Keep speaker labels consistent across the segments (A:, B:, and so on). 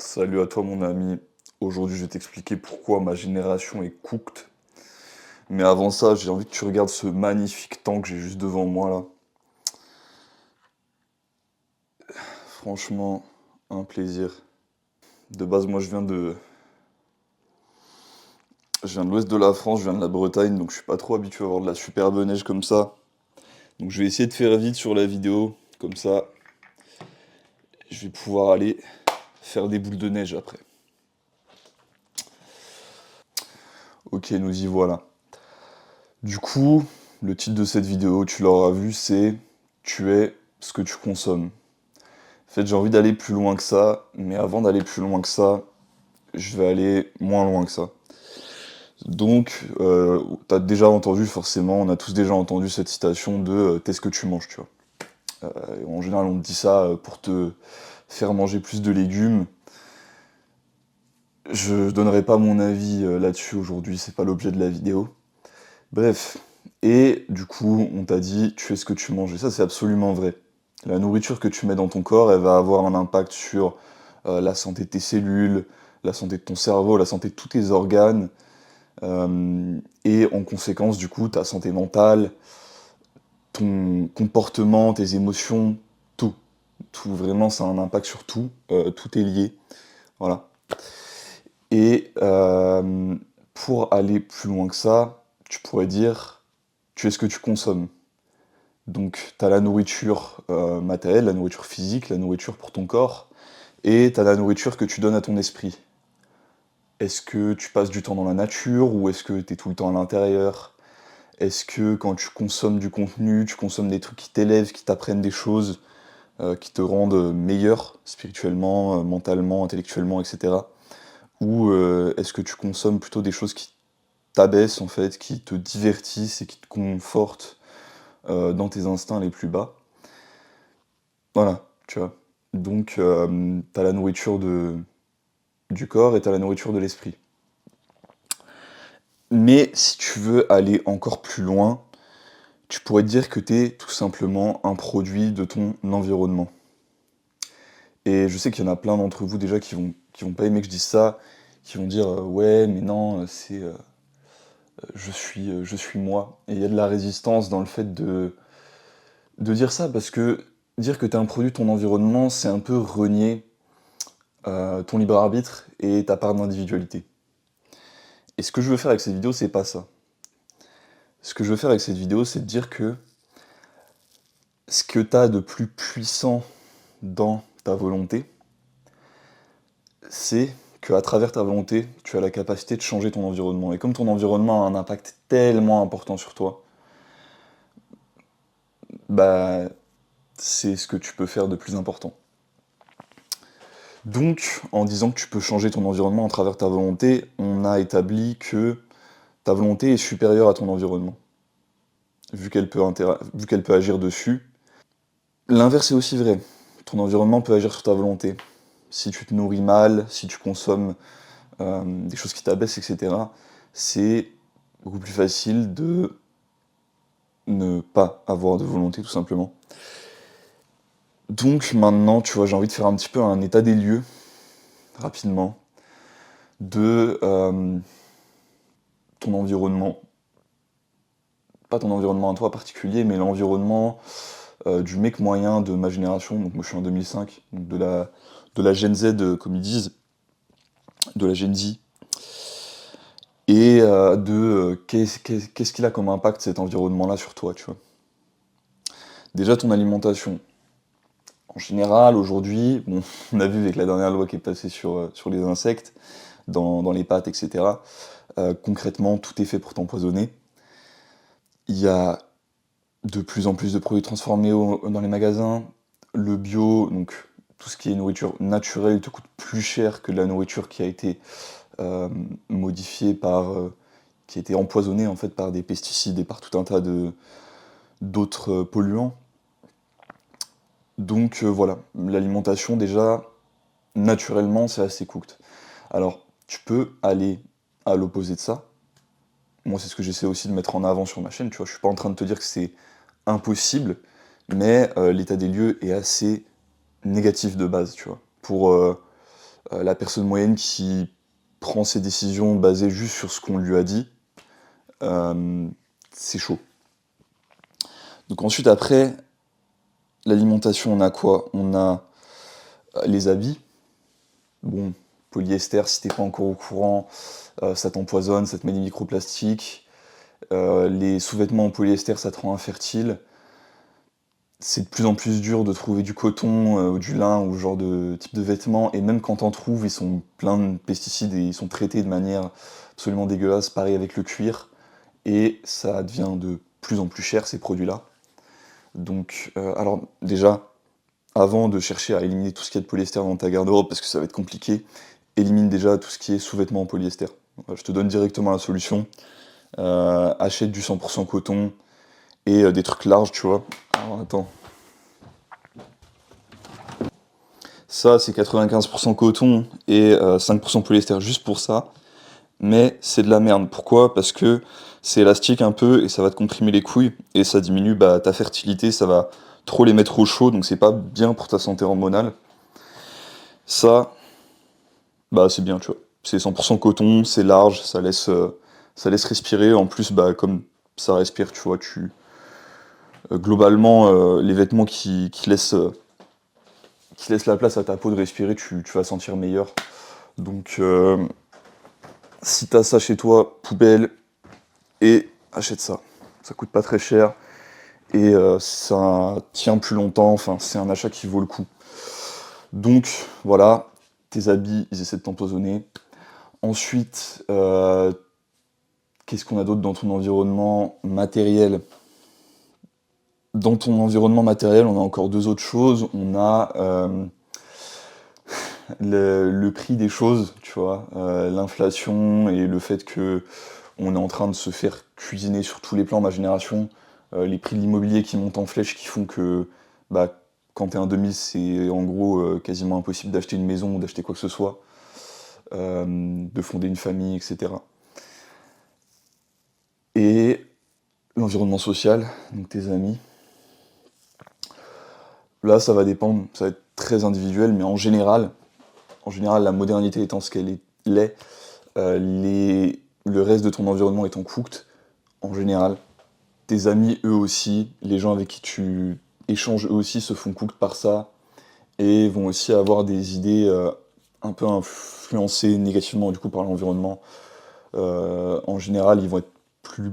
A: Salut à toi mon ami. Aujourd'hui je vais t'expliquer pourquoi ma génération est cooked. Mais avant ça, j'ai envie que tu regardes ce magnifique temps que j'ai juste devant moi là. Franchement, un plaisir. De base, moi je viens de l'ouest de la France, je viens de la Bretagne, donc je suis pas trop habitué à avoir de la superbe neige comme ça. Donc je vais essayer de faire vite sur la vidéo, comme ça je vais pouvoir aller faire des boules de neige après. Ok, nous y voilà. Du coup, le titre de cette vidéo, tu l'auras vu, c'est Tu es ce que tu consommes. En fait, j'ai envie d'aller plus loin que ça, mais avant d'aller plus loin que ça, je vais aller moins loin que ça. Donc, t'as déjà entendu, forcément, on a tous déjà entendu cette citation de t'es ce que tu manges, tu vois. En général, on te dit ça pour te faire manger plus de légumes. Je donnerai pas mon avis là-dessus aujourd'hui, c'est pas l'objet de la vidéo. Bref, et du coup, on t'a dit tu es ce que tu manges, et ça, c'est absolument vrai. La nourriture que tu mets dans ton corps, elle va avoir un impact sur la santé de tes cellules, la santé de ton cerveau, la santé de tous tes organes, et en conséquence, du coup, ta santé mentale, ton comportement, tes émotions, tout. Tout, vraiment, ça a un impact sur tout, tout est lié, voilà. Et pour aller plus loin que ça, tu pourrais dire, tu es ce que tu consommes. Donc, tu as la nourriture matérielle, la nourriture physique, la nourriture pour ton corps, et tu as la nourriture que tu donnes à ton esprit. Est-ce que tu passes du temps dans la nature ou est-ce que tu es tout le temps à l'intérieur? Est-ce que quand tu consommes du contenu, tu consommes des trucs qui t'élèvent, qui t'apprennent des choses, qui te rendent meilleur spirituellement, mentalement, intellectuellement, etc. Ou est-ce que tu consommes plutôt des choses qui t'abaissent en fait, qui te divertissent et qui te confortent dans tes instincts les plus bas? Voilà, tu vois. Donc t'as la nourriture du corps et t'as la nourriture de l'esprit. Mais si tu veux aller encore plus loin, tu pourrais te dire que tu es tout simplement un produit de ton environnement. Et je sais qu'il y en a plein d'entre vous déjà qui vont pas aimer que je dise ça, qui vont dire ouais mais non c'est je suis moi. Et il y a de la résistance dans le fait de dire ça parce que dire que tu es un produit de ton environnement, c'est un peu renier ton libre arbitre et ta part d'individualité. Et ce que je veux faire avec cette vidéo, c'est pas ça. Ce que je veux faire avec cette vidéo, c'est de dire que ce que tu as de plus puissant dans ta volonté, c'est qu'à travers ta volonté, tu as la capacité de changer ton environnement. Et comme ton environnement a un impact tellement important sur toi, bah c'est ce que tu peux faire de plus important. Donc, en disant que tu peux changer ton environnement à travers ta volonté, on a établi que ta volonté est supérieure à ton environnement, vu qu'elle peut agir dessus. L'inverse est aussi vrai. Ton environnement peut agir sur ta volonté. Si tu te nourris mal, si tu consommes des choses qui t'abaissent, etc., c'est beaucoup plus facile de ne pas avoir de volonté, tout simplement. Donc maintenant, tu vois, j'ai envie de faire un petit peu un état des lieux, rapidement, de ton environnement. Pas ton environnement à toi particulier, mais l'environnement du mec moyen de ma génération. Donc moi je suis en 2005, donc de la Gen Z, comme ils disent, de la Gen Z. Et qu'est-ce qu'il a comme impact cet environnement-là sur toi, tu vois. Déjà ton alimentation. En général, aujourd'hui, bon, on a vu avec la dernière loi qui est passée sur les insectes, dans les pâtes, etc. Concrètement, tout est fait pour t'empoisonner. Il y a de plus en plus de produits transformés dans les magasins. Le bio, donc tout ce qui est nourriture naturelle, te coûte plus cher que de la nourriture qui a été modifiée qui a été empoisonnée en fait par des pesticides et par tout un tas d'autres polluants. Donc voilà, l'alimentation déjà, naturellement, c'est assez cooked. Alors, tu peux aller à l'opposé de ça. Moi, c'est ce que j'essaie aussi de mettre en avant sur ma chaîne, tu vois. Je suis pas en train de te dire que c'est impossible, mais l'état des lieux est assez négatif de base, tu vois. Pour La personne moyenne qui prend ses décisions basées juste sur ce qu'on lui a dit, c'est chaud. Donc ensuite, après, l'alimentation, on a quoi? On a les habits. Bon, polyester, si t'es pas encore au courant, ça t'empoisonne, ça te met des microplastiques. Les sous-vêtements en polyester, ça te rend infertile. C'est de plus en plus dur de trouver du coton ou du lin ou ce genre de type de vêtements. Et même quand t'en trouves, ils sont pleins de pesticides et ils sont traités de manière absolument dégueulasse. Pareil avec le cuir. Et ça devient de plus en plus cher, ces produits-là. Donc, alors déjà, avant de chercher à éliminer tout ce qui est de polyester dans ta garde-robe, parce que ça va être compliqué, élimine déjà tout ce qui est sous-vêtements en polyester. Je te donne directement la solution. Achète du 100% coton et des trucs larges, tu vois. Alors attends. Ça, c'est 95% coton et 5% polyester juste pour ça. Mais c'est de la merde. Pourquoi? Parce que c'est élastique un peu et ça va te comprimer les couilles et ça diminue ta fertilité, ça va trop les mettre au chaud, donc c'est pas bien pour ta santé hormonale. Ça, c'est bien, tu vois. C'est 100% coton, c'est large, ça laisse respirer. En plus, comme ça respire, tu vois, globalement, les vêtements qui laissent la place à ta peau de respirer, tu vas sentir meilleur. Donc, si t'as ça chez toi, poubelle, et achète ça. Ça coûte pas très cher, et ça tient plus longtemps, enfin, c'est un achat qui vaut le coup. Donc, voilà, tes habits, ils essaient de t'empoisonner. Ensuite, qu'est-ce qu'on a d'autre dans ton environnement matériel? Dans ton environnement matériel, on a encore deux autres choses. On a le prix des choses, tu vois, l'inflation et le fait que on est en train de se faire cuisiner sur tous les plans, ma génération, les prix de l'immobilier qui montent en flèche, qui font que quand t'es un 2000, c'est en gros quasiment impossible d'acheter une maison ou d'acheter quoi que ce soit, de fonder une famille, etc. Et l'environnement social, donc tes amis. Là, ça va dépendre, ça va être très individuel, mais en général, la modernité étant ce qu'elle l'est, le reste de ton environnement étant cooked, en général, tes amis eux aussi, les gens avec qui tu échanges eux aussi se font cooked par ça, et vont aussi avoir des idées un peu influencées négativement du coup par l'environnement. En général, ils vont être plus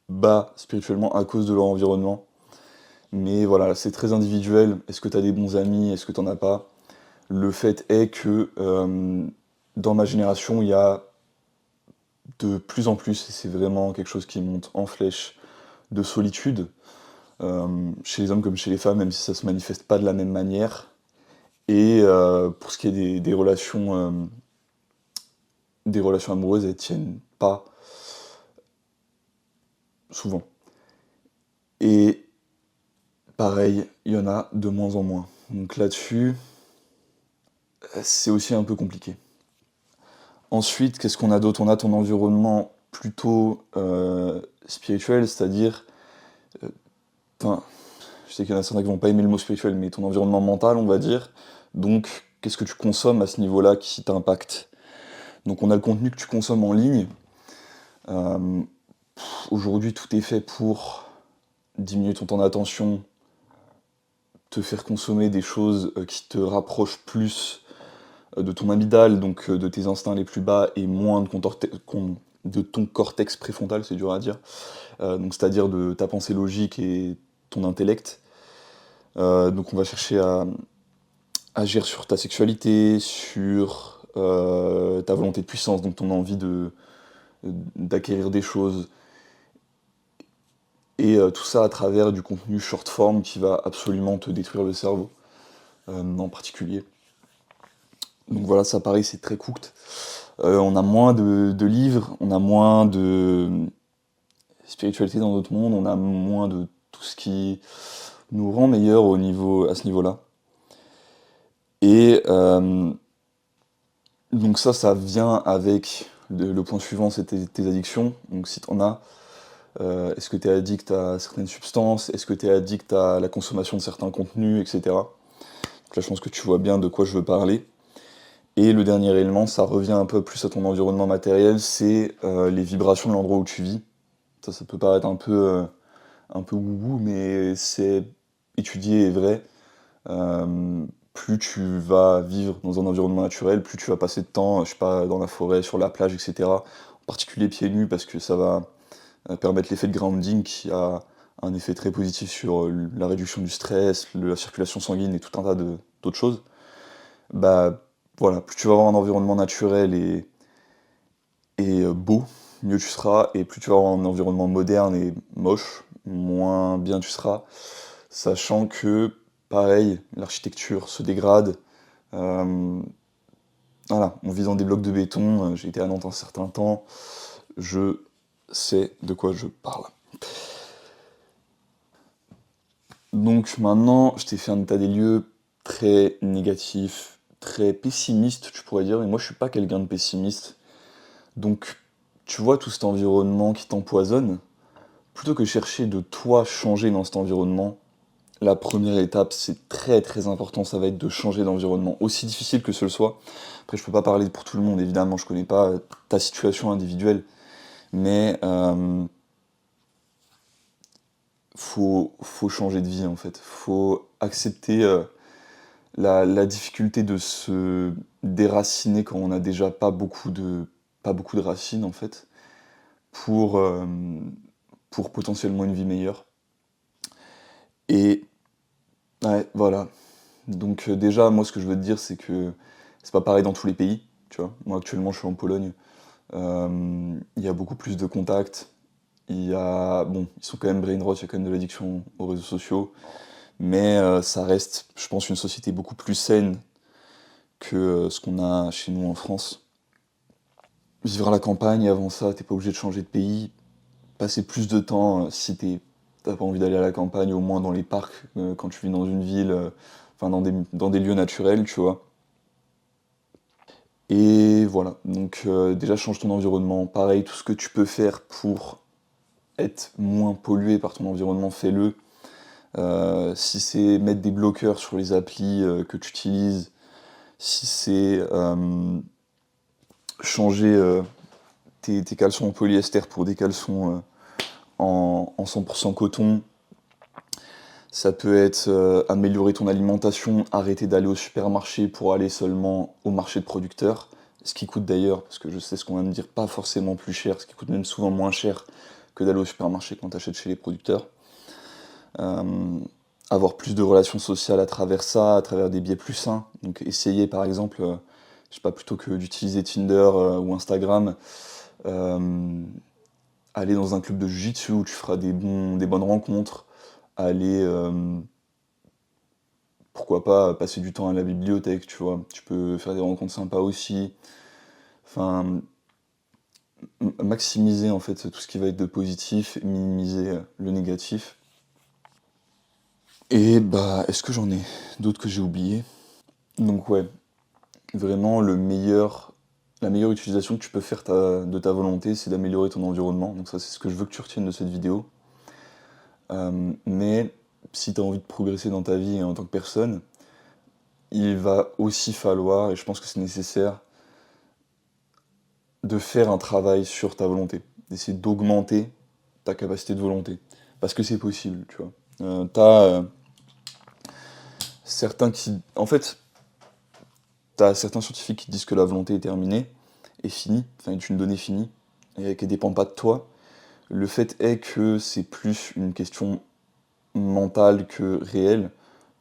A: bas spirituellement à cause de leur environnement. Mais voilà, c'est très individuel. Est-ce que tu as des bons amis? Est-ce que tu n'en as pas? Le fait est que dans ma génération, il y a de plus en plus, et c'est vraiment quelque chose qui monte en flèche, de solitude, chez les hommes comme chez les femmes, même si ça se manifeste pas de la même manière. Et pour ce qui est des relations amoureuses, elles tiennent pas souvent. Et pareil, il y en a de moins en moins. Donc là-dessus, c'est aussi un peu compliqué. Ensuite, qu'est-ce qu'on a d'autre? On a ton environnement plutôt spirituel, c'est-à-dire, enfin, je sais qu'il y en a certains qui vont pas aimer le mot spirituel, mais ton environnement mental, on va dire. Donc, qu'est-ce que tu consommes à ce niveau-là qui t'impacte? Donc, on a le contenu que tu consommes en ligne. Euh, Aujourd'hui, tout est fait pour diminuer ton temps d'attention, te faire consommer des choses qui te rapprochent plus de ton amygdale, donc de tes instincts les plus bas, et moins de ton cortex préfrontal, c'est dur à dire, donc c'est-à-dire de ta pensée logique et ton intellect. Donc on va chercher à agir sur ta sexualité, sur ta volonté de puissance, donc ton envie d'acquérir des choses, et tout ça à travers du contenu short form qui va absolument te détruire le cerveau, en particulier. Donc voilà, ça pareil, c'est très cooked. On a moins de livres, on a moins de spiritualité dans notre monde, on a moins de tout ce qui nous rend meilleurs à ce niveau-là. Et donc ça vient avec le point suivant, c'est tes addictions. Donc si t'en as, est-ce que tu es addict à certaines substances? Est-ce que tu es addict à la consommation de certains contenus, etc. Donc là, je pense que tu vois bien de quoi je veux parler. Et le dernier élément, ça revient un peu plus à ton environnement matériel, c'est les vibrations de l'endroit où tu vis. Ça peut paraître un peu wouhou, mais c'est étudié et vrai. Euh, Plus tu vas vivre dans un environnement naturel, plus tu vas passer de temps, je sais pas, dans la forêt, sur la plage, etc. En particulier pieds nus, parce que ça va permettre l'effet de grounding qui a un effet très positif sur la réduction du stress, la circulation sanguine et tout un tas d'autres choses. Bah voilà, plus tu vas avoir un environnement naturel et beau, mieux tu seras, et plus tu vas avoir un environnement moderne et moche, moins bien tu seras, sachant que, pareil, l'architecture se dégrade. Euh, voilà, on vit dans des blocs de béton, j'ai été à Nantes un certain temps, je sais de quoi je parle. Donc maintenant, je t'ai fait un état des lieux très négatif, très pessimiste, tu pourrais dire, mais moi je suis pas quelqu'un de pessimiste. Donc, tu vois tout cet environnement qui t'empoisonne, plutôt que chercher de toi changer dans cet environnement, la première étape, c'est très très important, ça va être de changer d'environnement, aussi difficile que ce le soit. Après, je peux pas parler pour tout le monde, évidemment, je connais pas ta situation individuelle, mais faut changer de vie en fait. Faut accepter la difficulté de se déraciner quand on a déjà pas beaucoup de racines en fait, pour, euh, pour potentiellement une vie meilleure. Et ouais, voilà. Donc déjà, moi, ce que je veux te dire, c'est que c'est pas pareil dans tous les pays, tu vois. Moi, actuellement, je suis en Pologne. Il y a beaucoup plus de contacts. Bon, ils sont quand même brainrot, il y a quand même de l'addiction aux réseaux sociaux. Mais ça reste, je pense, une société beaucoup plus saine que ce qu'on a chez nous en France. Vivre à la campagne, avant ça, t'es pas obligé de changer de pays. Passer plus de temps, si t'as pas envie d'aller à la campagne, au moins dans les parcs, quand tu vis dans une ville, enfin dans des lieux naturels, tu vois. Et voilà, donc déjà change ton environnement. Pareil, tout ce que tu peux faire pour être moins pollué par ton environnement, fais-le. Si c'est mettre des bloqueurs sur les applis que tu utilises, si c'est changer tes caleçons en polyester pour des caleçons en 100% coton, ça peut être améliorer ton alimentation, arrêter d'aller au supermarché pour aller seulement au marché de producteurs, ce qui coûte d'ailleurs, parce que je sais ce qu'on va me dire, pas forcément plus cher, ce qui coûte même souvent moins cher que d'aller au supermarché quand tu achètes chez les producteurs. Euh, Avoir plus de relations sociales à travers ça, à travers des biais plus sains. Donc essayer par exemple, je sais pas, plutôt que d'utiliser Tinder ou Instagram, euh, aller dans un club de jiu-jitsu où tu feras des bonnes rencontres, aller pourquoi pas passer du temps à la bibliothèque, tu vois. Tu peux faire des rencontres sympas aussi. Enfin, maximiser en fait tout ce qui va être de positif, et minimiser le négatif. Et bah, est-ce que j'en ai d'autres que j'ai oubliés? Donc ouais, vraiment la meilleure utilisation que tu peux faire de ta volonté, c'est d'améliorer ton environnement. Donc ça, c'est ce que je veux que tu retiennes de cette vidéo. Mais si tu as envie de progresser dans ta vie en tant que personne, il va aussi falloir, et je pense que c'est nécessaire, de faire un travail sur ta volonté, d'essayer d'augmenter ta capacité de volonté. Parce que c'est possible, tu vois. T'as certains qui. En fait, t'as certains scientifiques qui disent que la volonté est terminée, est finie, enfin est une donnée finie, et qu'elle dépend pas de toi. Le fait est que c'est plus une question mentale que réelle,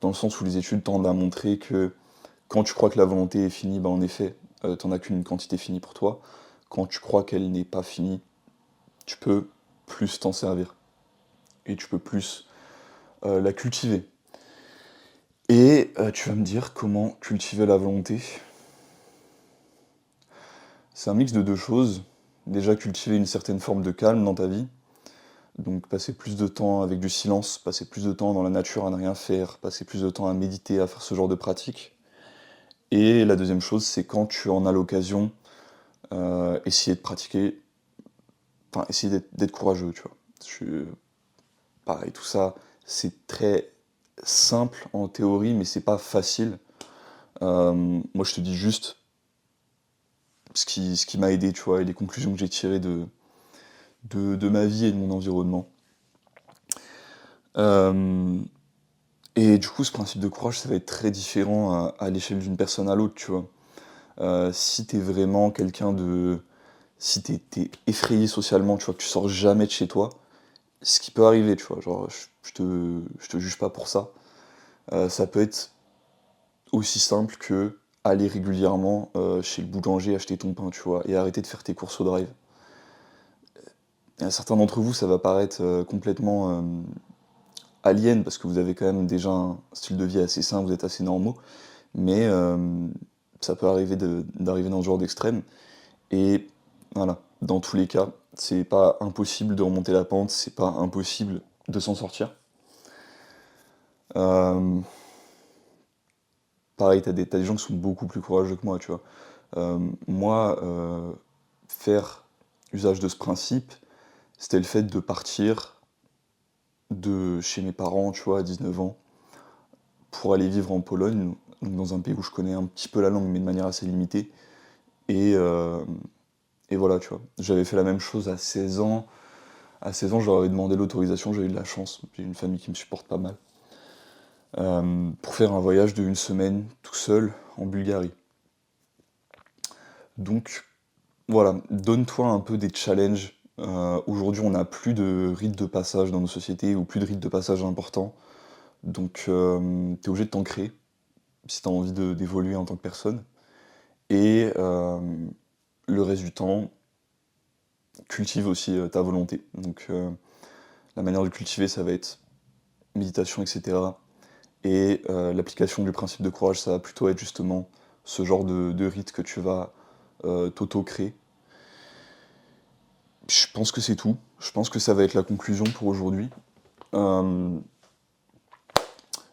A: dans le sens où les études tendent à montrer que quand tu crois que la volonté est finie, bah en effet, t'en as qu'une quantité finie pour toi. Quand tu crois qu'elle n'est pas finie, tu peux plus t'en servir. Et tu peux plus la cultiver. Et tu vas me dire comment cultiver la volonté. C'est un mix de deux choses. Déjà cultiver une certaine forme de calme dans ta vie. Donc passer plus de temps avec du silence, passer plus de temps dans la nature à ne rien faire, passer plus de temps à méditer, à faire ce genre de pratique. Et la deuxième chose, c'est quand tu en as l'occasion, essayer de pratiquer, enfin essayer d'être courageux, tu vois. Pareil, tout ça, c'est très simple en théorie, mais c'est pas facile. Moi, je te dis juste, ce qui m'a aidé, tu vois, et les conclusions que j'ai tirées de ma vie et de mon environnement. Euh, et du coup, ce principe de courage, ça va être très différent à l'échelle d'une personne à l'autre, tu vois. Si t'es vraiment quelqu'un de... Si t'es effrayé socialement, tu vois, que tu sors jamais de chez toi, ce qui peut arriver, tu vois, genre, je te juge pas pour ça. Ça peut être aussi simple que aller régulièrement chez le boulanger acheter ton pain, tu vois, et arrêter de faire tes courses au drive. Et à certains d'entre vous, ça va paraître complètement alien, parce que vous avez quand même déjà un style de vie assez sain, vous êtes assez normaux, mais ça peut arriver d'arriver dans ce genre d'extrême. Et voilà, dans tous les cas, c'est pas impossible de remonter la pente, c'est pas impossible de s'en sortir. Euh, Pareil, t'as des gens qui sont beaucoup plus courageux que moi, tu vois. Moi, faire usage de ce principe, c'était le fait de partir de chez mes parents, tu vois, à 19 ans, pour aller vivre en Pologne, donc dans un pays où je connais un petit peu la langue, mais de manière assez limitée. Et, euh, et voilà, tu vois. J'avais fait la même chose à 16 ans. À 16 ans, je leur avais demandé l'autorisation, j'ai eu de la chance. J'ai une famille qui me supporte pas mal. Pour faire un voyage de 1 semaine tout seul en Bulgarie. Donc voilà, donne-toi un peu des challenges. Aujourd'hui, on n'a plus de rites de passage dans nos sociétés, ou plus de rites de passage importants. Donc t'es obligé de t'en créer, si t'as envie d'évoluer en tant que personne. Et le reste du temps, cultive aussi ta volonté. Donc la manière de cultiver, ça va être méditation, etc. Et l'application du principe de courage, ça va plutôt être justement ce genre de rite que tu vas t'auto-créer. Je pense que c'est tout. Je pense que ça va être la conclusion pour aujourd'hui. Euh,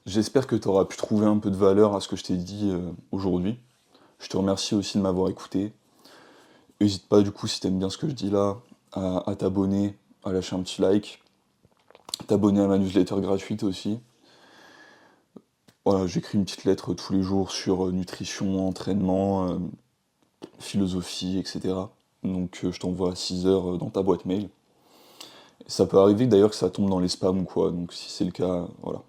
A: J'espère que tu auras pu trouver un peu de valeur à ce que je t'ai dit aujourd'hui. Je te remercie aussi de m'avoir écouté. N'hésite pas du coup si t'aimes bien ce que je dis là, à t'abonner, à lâcher un petit like, t'abonner à ma newsletter gratuite aussi. Voilà, j'écris une petite lettre tous les jours sur nutrition, entraînement, philosophie, etc. Donc je t'envoie à 6 heures dans ta boîte mail. Ça peut arriver d'ailleurs que ça tombe dans les spams ou quoi, donc si c'est le cas, voilà.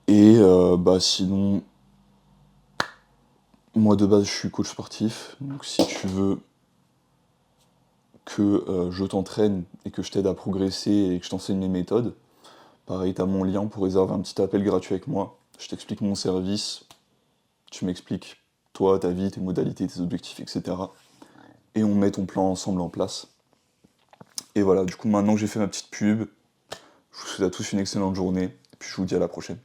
A: Et bah sinon, moi de base je suis coach sportif, donc si tu veux que je t'entraîne et que je t'aide à progresser et que je t'enseigne mes méthodes, pareil, t'as mon lien pour réserver un petit appel gratuit avec moi. Je t'explique mon service, tu m'expliques toi, ta vie, tes modalités, tes objectifs, etc. Et on met ton plan ensemble en place. Et voilà, du coup maintenant que j'ai fait ma petite pub, je vous souhaite à tous une excellente journée, et puis je vous dis à la prochaine.